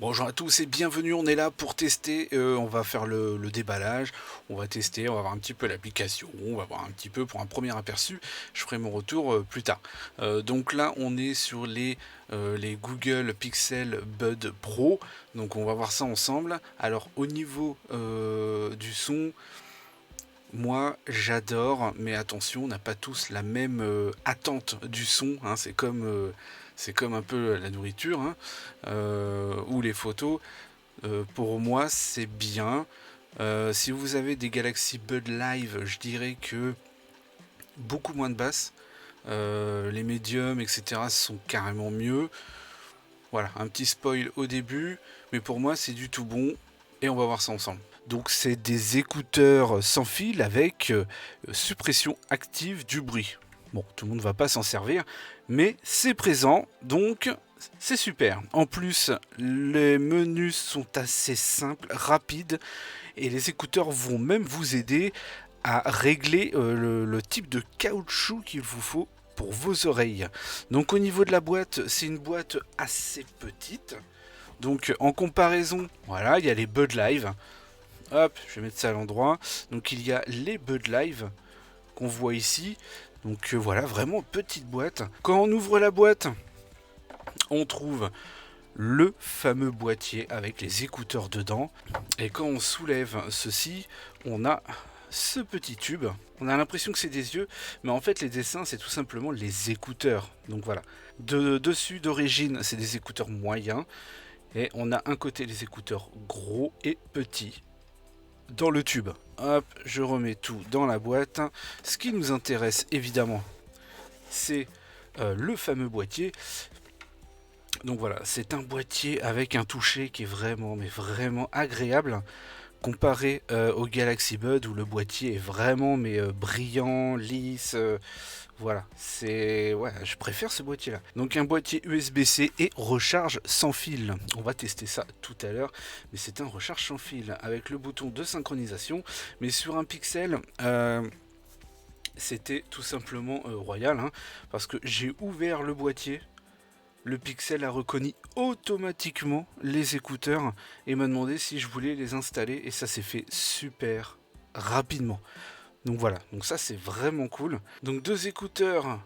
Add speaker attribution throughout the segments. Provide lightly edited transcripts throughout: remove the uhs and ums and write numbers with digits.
Speaker 1: Bonjour à tous et bienvenue, on est là pour tester, on va faire le déballage, on va tester, on va voir un petit peu l'application, on va voir un petit peu pour un premier aperçu, je ferai mon retour plus tard. Donc là on est sur les Google Pixel Bud Pro, donc on va voir ça ensemble. Alors au niveau du son, moi j'adore, mais attention, on n'a pas tous la même attente du son, hein, c'est comme un peu la nourriture, hein, ou les photos. Pour moi, c'est bien. Si vous avez des Galaxy Bud Live, je dirais que beaucoup moins de basses. Les médiums, etc. sont carrément mieux. Voilà, un petit spoil au début, mais pour moi, c'est du tout bon. Et on va voir ça ensemble. Donc, c'est des écouteurs sans fil avec suppression active du bruit. Bon, tout le monde ne va pas s'en servir, mais c'est présent, donc c'est super. En plus, les menus sont assez simples, rapides, et les écouteurs vont même vous aider à régler le type de caoutchouc qu'il vous faut pour vos oreilles. Donc au niveau de la boîte, c'est une boîte assez petite. Donc en comparaison, voilà, il y a les Bud Live. Hop, je vais mettre ça à l'endroit. Donc il y a les Bud Live qu'on voit ici. Donc voilà, vraiment petite boîte. Quand on ouvre la boîte, on trouve le fameux boîtier avec les écouteurs dedans. Et quand on soulève ceci, on a ce petit tube. On a l'impression que c'est des yeux, mais en fait les dessins c'est tout simplement les écouteurs. Donc voilà. Dessus d'origine c'est des écouteurs moyens. Et on a un côté les écouteurs gros et petits dans le tube. Hop, je remets tout dans la boîte. Ce qui nous intéresse évidemment, c'est le fameux boîtier. Donc voilà, c'est un boîtier avec un toucher qui est vraiment, mais vraiment agréable. Comparé au Galaxy Bud où le boîtier est vraiment mais brillant, lisse, voilà, c'est ouais, je préfère ce boîtier là. Donc un boîtier USB-C et recharge sans fil. On va tester ça tout à l'heure, mais c'est un recharge sans fil avec le bouton de synchronisation. Mais sur un Pixel, c'était tout simplement royal, hein, parce que j'ai ouvert le boîtier. Le Pixel a reconnu automatiquement les écouteurs et m'a demandé si je voulais les installer et ça s'est fait super rapidement. Donc voilà, donc ça c'est vraiment cool. Donc deux écouteurs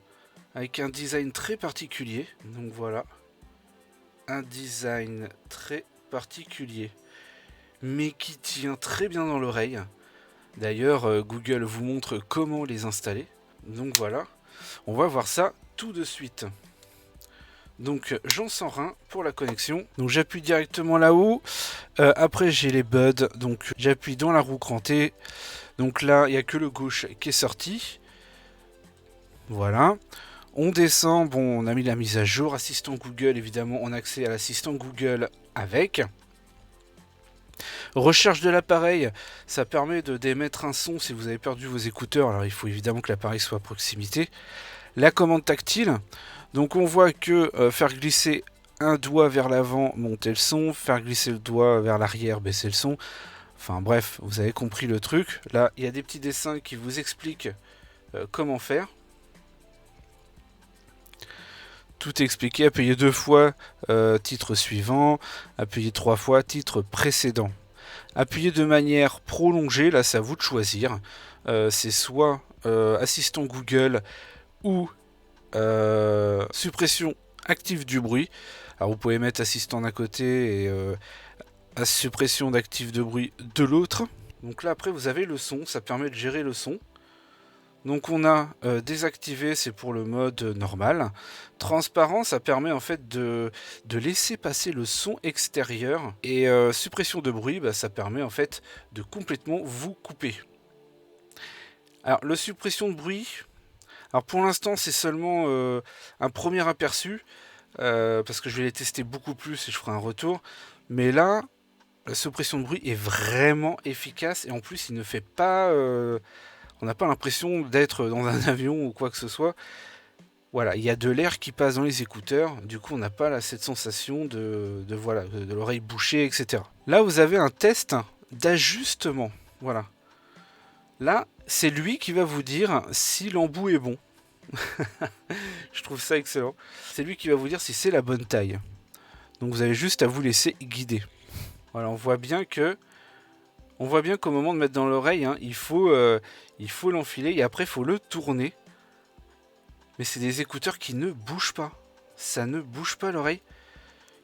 Speaker 1: avec un design très particulier. Donc voilà, un design très particulier mais qui tient très bien dans l'oreille. D'ailleurs, Google vous montre comment les installer. Donc voilà, on va voir ça tout de suite. Donc j'en sors un pour la connexion. Donc j'appuie directement là-haut. Après j'ai les buds. Donc j'appuie dans la roue crantée. Donc là il n'y a que le gauche qui est sorti. Voilà. On descend. Bon, on a mis la mise à jour. Assistant Google, évidemment, on a accès à l'assistant Google avec. Recherche de l'appareil, ça permet de d'émettre un son si vous avez perdu vos écouteurs. Alors il faut évidemment que l'appareil soit à proximité. La commande tactile. Donc on voit que faire glisser un doigt vers l'avant, monter le son, faire glisser le doigt vers l'arrière, baisser le son. Enfin bref, vous avez compris le truc. Là, il y a des petits dessins qui vous expliquent comment faire. Tout est expliqué. Appuyez 2 fois, titre suivant. Appuyez 3 fois, titre précédent. Appuyez de manière prolongée, là c'est à vous de choisir. C'est soit assistant Google ou suppression active du bruit. Alors vous pouvez mettre assistant d'un côté et suppression d'active de bruit de l'autre. Donc là après vous avez le son, ça permet de gérer le son. Donc on a désactivé, c'est pour le mode normal. Transparent, ça permet en fait de laisser passer le son extérieur. Et suppression de bruit, bah, ça permet en fait de complètement vous couper. Alors la suppression de bruit, alors pour l'instant c'est seulement un premier aperçu. Parce que je vais les tester beaucoup plus et je ferai un retour. Mais là, la suppression de bruit est vraiment efficace et en plus il ne fait pas... on n'a pas l'impression d'être dans un avion ou quoi que ce soit. Voilà, il y a de l'air qui passe dans les écouteurs, du coup on n'a pas là, cette sensation voilà, de l'oreille bouchée, etc. Là vous avez un test d'ajustement. Voilà. Là, c'est lui qui va vous dire si l'embout est bon. Je trouve ça excellent. C'est lui qui va vous dire si c'est la bonne taille. Donc vous avez juste à vous laisser guider. Voilà, on voit bien qu'au moment de mettre dans l'oreille, hein, il faut l'enfiler et après il faut le tourner. Mais c'est des écouteurs qui ne bougent pas. Ça ne bouge pas l'oreille.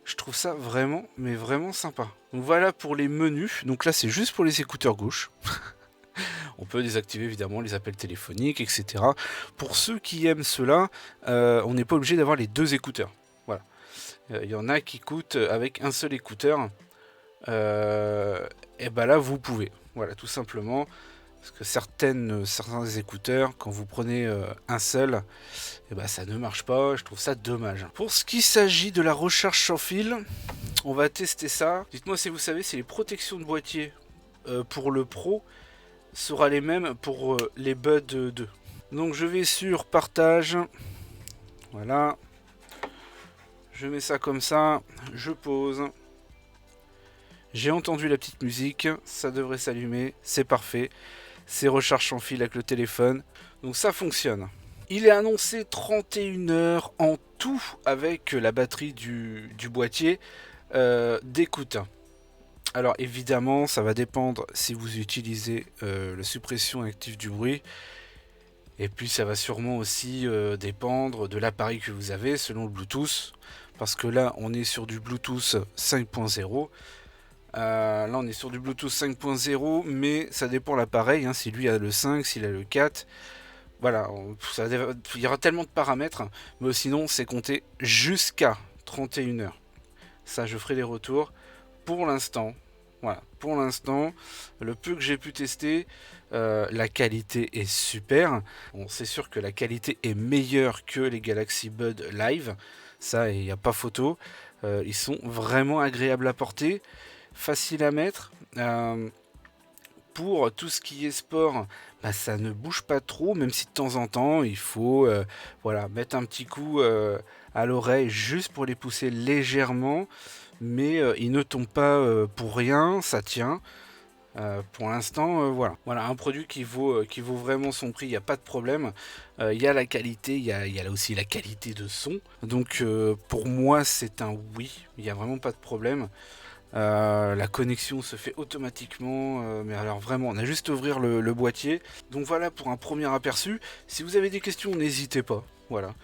Speaker 1: Je trouve ça vraiment, mais vraiment sympa. Donc voilà pour les menus. Donc là c'est juste pour les écouteurs gauche. On peut désactiver évidemment les appels téléphoniques, etc. Pour ceux qui aiment cela, on n'est pas obligé d'avoir les deux écouteurs. Voilà. Il y en a qui coûtent avec un seul écouteur. Et ben là vous pouvez. Voilà, tout simplement. Parce que certains écouteurs, quand vous prenez un seul, et ben ça ne marche pas. Je trouve ça dommage. Pour ce qui s'agit de la recharge sans fil, on va tester ça. Dites-moi si vous savez si les protections de boîtier pour le Pro sera les mêmes pour les Buds 2. Donc je vais sur partage. Voilà. Je mets ça comme ça. Je pose. J'ai entendu la petite musique. Ça devrait s'allumer. C'est parfait. C'est recharge sans fil avec le téléphone. Donc ça fonctionne. Il est annoncé 31 heures en tout avec la batterie du boîtier d'écoute. Alors évidemment, ça va dépendre si vous utilisez la suppression active du bruit. Et puis ça va sûrement aussi dépendre de l'appareil que vous avez selon le Bluetooth. Parce que là, on est sur du Bluetooth 5.0. Là, on est sur du Bluetooth 5.0, mais ça dépend de l'appareil. Hein, si lui a le 5, s'il a le 4. Voilà, il y aura tellement de paramètres. Mais sinon, c'est compté jusqu'à 31 heures. Ça, je ferai les retours. Pour l'instant, voilà, pour l'instant, le peu que j'ai pu tester, la qualité est super. Bon, c'est sûr que la qualité est meilleure que les Galaxy Buds Live. Ça, il n'y a pas photo. Ils sont vraiment agréables à porter, faciles à mettre. Pour tout ce qui est sport, bah, ça ne bouge pas trop, même si de temps en temps, il faut voilà, mettre un petit coup à l'oreille juste pour les pousser légèrement. Mais il ne tombe pas pour rien, ça tient. Pour l'instant, voilà. Voilà, un produit qui vaut vraiment son prix, il n'y a pas de problème. Il y a la qualité, il y a là aussi la qualité de son. Donc pour moi, c'est un oui, il n'y a vraiment pas de problème. La connexion se fait automatiquement, mais alors vraiment, on a juste à ouvrir le boîtier. Donc voilà pour un premier aperçu. Si vous avez des questions, n'hésitez pas. Voilà,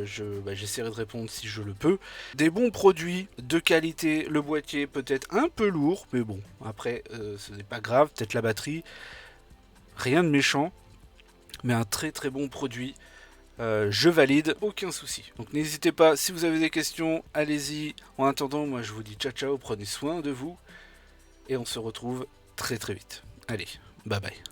Speaker 1: j'essaierai de répondre si je le peux. Des bons produits de qualité, le boîtier peut-être un peu lourd, mais bon, après ce n'est pas grave, peut-être la batterie, rien de méchant, mais un très très bon produit. Je valide, aucun souci. Donc n'hésitez pas, si vous avez des questions, allez-y. En attendant, moi je vous dis ciao ciao, prenez soin de vous, et on se retrouve très très vite. Allez, bye bye.